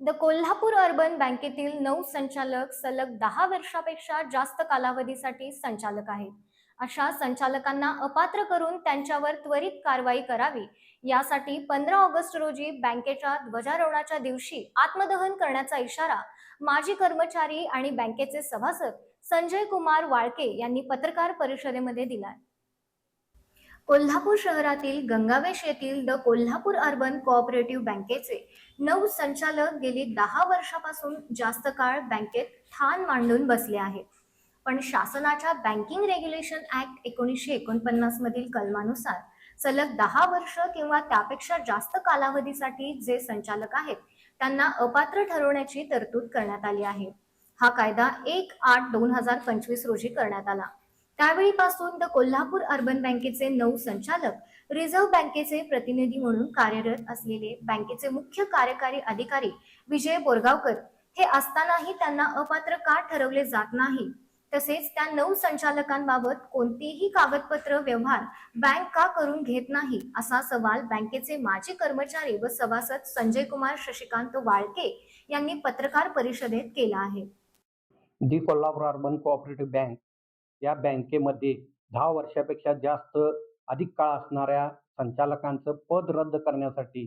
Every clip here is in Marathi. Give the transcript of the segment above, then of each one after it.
द कोल्हापूर अर्बन बँकेतील 9 संचालक सलग 10 वर्षापेक्षा जास्त कालावधीसाठी संचालक आहेत. अशा संचालकांना अपात्र करून त्यांच्यावर त्वरित कारवाई करावी यासाठी 15 ऑगस्ट रोजी बँकेच्या ध्वजारोहणाच्या दिवशी आत्मदहन करण्याचा इशारा माजी कर्मचारी आणि बँकेचे सभासद संजय कुमार वाळके यांनी पत्रकार परिषदेमध्ये दिला. कोल्हापूर शहरातील गंगावेश येथील द कोल्हापूर अर्बन कोऑपरेटिव्ह बँकेचे 9 संचालक गेली 10 वर्षापासून जास्त काळ बँकेत ठाण मांडून बसले आहेत. पण शासनाच्या बँकिंग रेग्युलेशन ऍक्ट 1949 मधील कलमानुसार सलग 10 वर्ष किंवा त्यापेक्षा जास्त कालावधीसाठी जे संचालक आहेत त्यांना अपात्र ठरवण्याची तरतूद करण्यात आली आहे. हा कायदा 1/8/2025 रोजी करण्यात आला. त्यावेळीपासून द कोल्हापूर अर्बन बँकेचे 9 संचालक रिझर्व्ह बँकेचे प्रतिनिधी म्हणून कार्यरत असलेले बँकेचे मुख्य कार्यकारी अधिकारी विजय बोरगावकर हे असतानाही त्यांना अपात्र का ठरवले जात नाही, तसेच त्या 9 संचालकांबाबत कोणतेही कागदपत्र व्यवहार बँक का करून घेत नाही, असा सवाल बँकेचे माजी कर्मचारी व सभासद संजय कुमार शशिकांत वाळके यांनी पत्रकार परिषदेत केला आहे. दी कोल्हापूर अर्बन कोऑपरेटिव्ह बँक या बँकेमध्ये 10 वर्षापेक्षा जास्त अधिक काळ असणाऱ्या संचालकांचं पद रद्द करण्यासाठी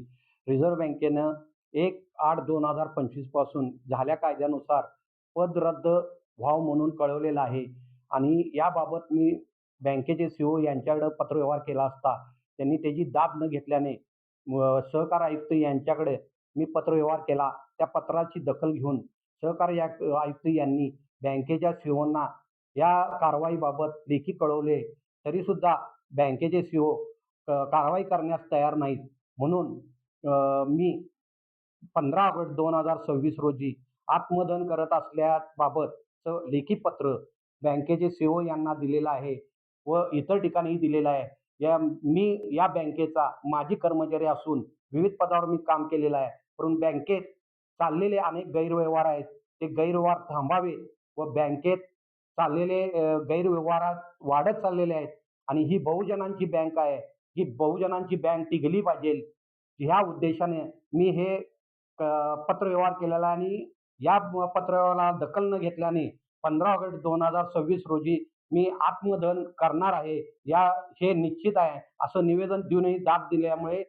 रिझर्व्ह बँकेनं 1/8/2025 पासून झाल्या कायद्यानुसार पद रद्द व्हावं म्हणून कळवलेलं आहे. आणि याबाबत मी बँकेचे CEO यांच्याकडे पत्रव्यवहार केला असता त्यांनी त्याची दाद न घेतल्याने सहकार आयुक्त यांच्याकडे मी पत्रव्यवहार केला. त्या पत्राची दखल घेऊन सहकार आयुक्त यांनी बँकेच्या CEOंना या कारवाईबाबत लेखी कळवले, तरी सुद्धा बँकेचे CEO कारवाई करण्यास तयार नाहीत. म्हणून मी 15 ऑगस्ट 2026 रोजी आत्मदहन करत असल्याबाबतचं लेखी पत्र बँकेचे CEO यांना दिलेलं आहे व इतर ठिकाणीही दिलेलं आहे. मी या बँकेचा माजी कर्मचारी असून विविध पदावर मी काम केलेलं आहे. परंतु बँकेत चाललेले अनेक गैरव्यवहार आहेत, ते गैरव्यवहार थांबावेत व बँकेत चाललेले गैरव्यवहारात वाढत चाललेले आहेत. आणि ही बहुजनांची बँक आहे, ही बहुजनांची बँक टिकली पाहिजे ह्या उद्देशाने मी हे पत्रव्यवहार केलेला आहे. आणि या पत्रव्यवहाराला दखल न घेतल्याने 15 ऑगस्ट 2026 रोजी मी आत्मदहन करणार आहे, हे निश्चित आहे असं निवेदन देऊनही दाद दिल्यामुळे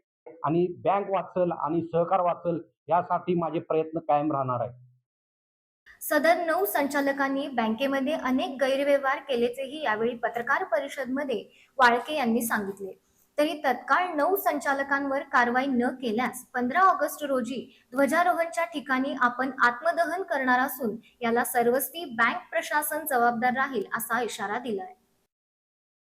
आणि बँक वाचल आणि सहकार वाचल यासाठी माझे प्रयत्न कायम राहणार आहे. सदर 9 संचालकांनी बँकेमध्ये अनेक गैरव्यवहार केल्याचेही यावेळी पत्रकार परिषदेमध्ये वाळके यांनी सांगितले. तरी तत्काळ 9 संचालकांवर कारवाई न केल्यास 15 ऑगस्ट रोजी ध्वजारोहणच्या ठिकाणी आपण आत्मदहन करणार असून याला सर्वस्वी बँक प्रशासन जबाबदार राहील, असा इशारा दिलाय.